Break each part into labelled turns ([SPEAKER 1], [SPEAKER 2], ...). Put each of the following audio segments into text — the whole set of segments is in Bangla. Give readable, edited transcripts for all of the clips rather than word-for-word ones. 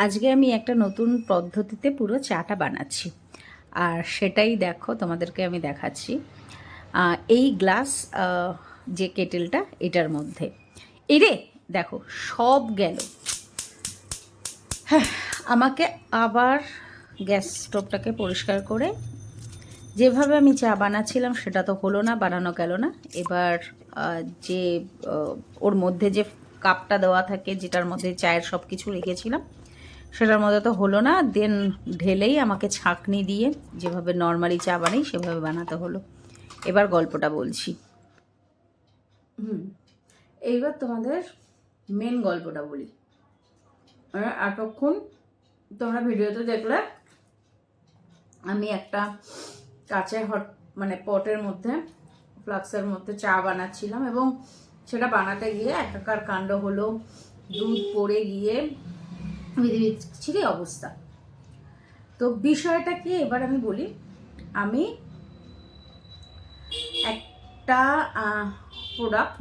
[SPEAKER 1] আজকে আমি একটা নতুন পদ্ধতিতে পুরো চাটা বানাচ্ছি, আর সেটাই দেখো তোমাদেরকে আমি দেখাচ্ছি। এই গ্লাস যে কেটেলটা, এটার মধ্যে এরে দেখো সব গেল। হ্যাঁ, আমাকে আবার গ্যাস স্টোভটাকে পরিষ্কার করে যেভাবে আমি চা বানাচ্ছিলাম সেটা তো হলো না, বানানো গেল না। এবার যে ওর মধ্যে যে কাপটা দেওয়া থাকে, যেটার মধ্যে চায়ের সব কিছু রেখেছিলাম, সেটার মধ্যে তো হলো না। দেন ঢেলেই আমাকে ছাঁকনি দিয়ে যেভাবে নর্মালি চা বানাই সেভাবে বানাতে হলো। এবার গল্পটা বলছি। এইবার তোমাদের মেন গল্পটা বলি। এতক্ষণ তোমরা ভিডিওতে দেখলে আমি একটা কাচের পটের মধ্যে, ফ্লাক্সের মধ্যে চা বানাচ্ছিলাম, এবং সেটা বানাতে গিয়ে একাকার কাণ্ড হলো। দুধ পড়ে গিয়ে বিচ্ছিরি অবস্থা। তো বিষয়টা কি এবার আমি বলি। আমি একটা প্রোডাক্ট,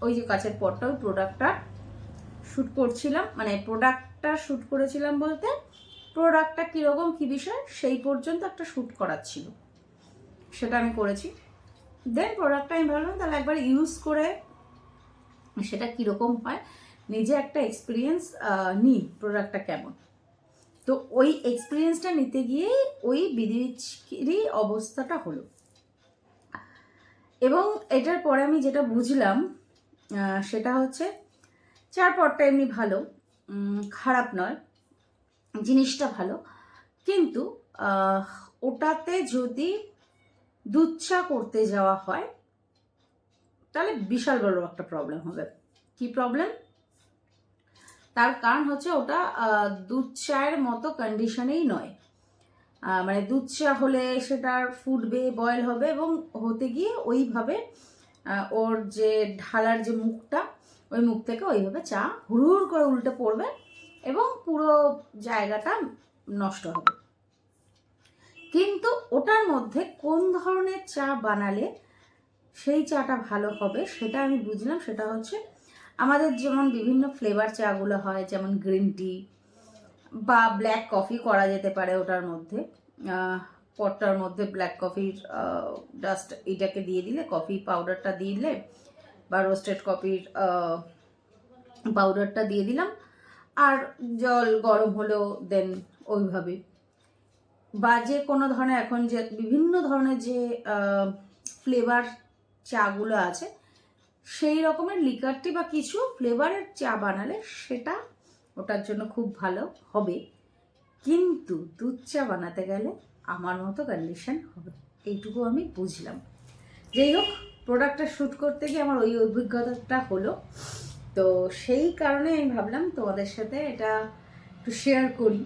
[SPEAKER 1] ওই যে কাচের পটটা, ওই প্রোডাক্টটা শ্যুট করছিলাম। প্রোডাক্টটা শ্যুট করেছিলাম বলতে, প্রোডাক্টটা কীরকম কী বিষয় সেই পর্যন্ত একটা শ্যুট করার ছিল, সেটা আমি করেছি। দেন প্রোডাক্টটা আমি ভাবলাম তাহলে একবার ইউজ করে সেটা কীরকম হয়, নিজে একটা এক্সপিরিয়েন্স নিই প্রোডাক্টটা কেমন। তো ওই এক্সপিরিয়েন্সটা নিতে গিয়ে ওই বিচ্ছিরি অবস্থাটা হলো। এবং এটার পরে আমি যেটা বুঝলাম সেটা হচ্ছে, চার পটটা এমনি ভালো, খারাপ নয়, জিনিসটা ভালো, কিন্তু ওটাতে যদি দুধ চা করতে যাওয়া হয় তাহলে বিশাল বড় একটা প্রবলেম হবে। কি প্রবলেম? তার কারণ হচ্ছে ওটা দুধ চায়ের মতো কন্ডিশনেই নয়। দুধ চা হলে সেটার ফুটবে, বয়েল হবে, এবং হতে গিয়ে ওইভাবে ওর যে ঢালার যে মুখটা, ওই মুখ থেকে ওইভাবে চা হুড় করে উল্টে পড়বে এবং পুরো জায়গাটা নষ্ট হবে। কিন্তু ওটার মধ্যে কোন ধরনের চা বানালে সেই চাটা ভালো হবে সেটা আমি বুঝলাম। সেটা হচ্ছে, আমাদের যেমন বিভিন্ন ফ্লেভার চাগুলো হয়, যেমন গ্রিন টি বা ব্ল্যাক কফি করা যেতে পারে। ওটার মধ্যে পটটার মধ্যে ব্ল্যাক কফির জাস্ট এইটাকে দিয়ে দিলে, কফি পাউডারটা দিয়ে দিলে বা রোস্টেড কফির পাউডারটা দিয়ে দিলাম, আর জল গরম হলো, দেন ওইভাবে। বা যে কোনো ধরনের এখন যে বিভিন্ন ধরনের যে ফ্লেভার চাগুলো আছে, সেই রকমের লিকার টি বা কিছু ফ্লেভারের চা বানালে সেটা ওটার জন্য খুব ভালো হবে। কিন্তু দুধ চা বানাতে গেলে আমার মতো কন্ডিশন হবে, এইটুকু আমি বুঝলাম। যাই হোক, প্রোডাক্টটা শ্যুট করতে গিয়ে আমার ওই অভিজ্ঞতাটা হলো। তো সেই কারণে আমি ভাবলাম তোমাদের সাথে এটা একটু শেয়ার করি,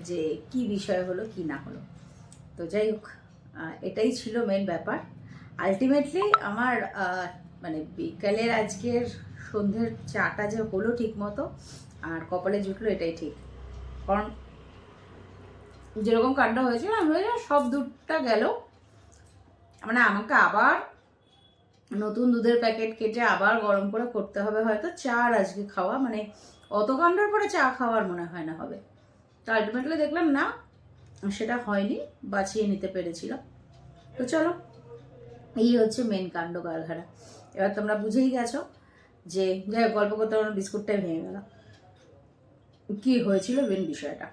[SPEAKER 1] যে কি বিষয় হলো কি না হলো। তো যাই হোক, এটাই ছিল মেন ব্যাপার। আলটিমেটলি আমার বিকালের আজকের সন্ধ্যের চাটা যে হলো ঠিক মতো আর কপালে জুটলো, এটাই ঠিক। কারণ যেরকম কাণ্ড হয়েছিল সব দুধটা গেল। আমাকে আবার নতুন দুধের প্যাকেট কেটে আবার গরম করে করতে হবে হয়তো চা। আর আজকে খাওয়া অত কাণ্ডর পরে চা খাওয়ার মনে হয় না হবে। তো আলটিমেটলি দেখলাম না, সেটা হয়নি, বাঁচিয়ে নিতে পেরেছিলাম। তো চলো, এই হচ্ছে মেন কাণ্ড কারখানা। এবার তোমরা বুঝেই গেছো যে, যাই হোক, গল্প করতে আমার বিস্কুটটাই ভেঙে গেল। কি হয়েছিল মেন বিষয়টা।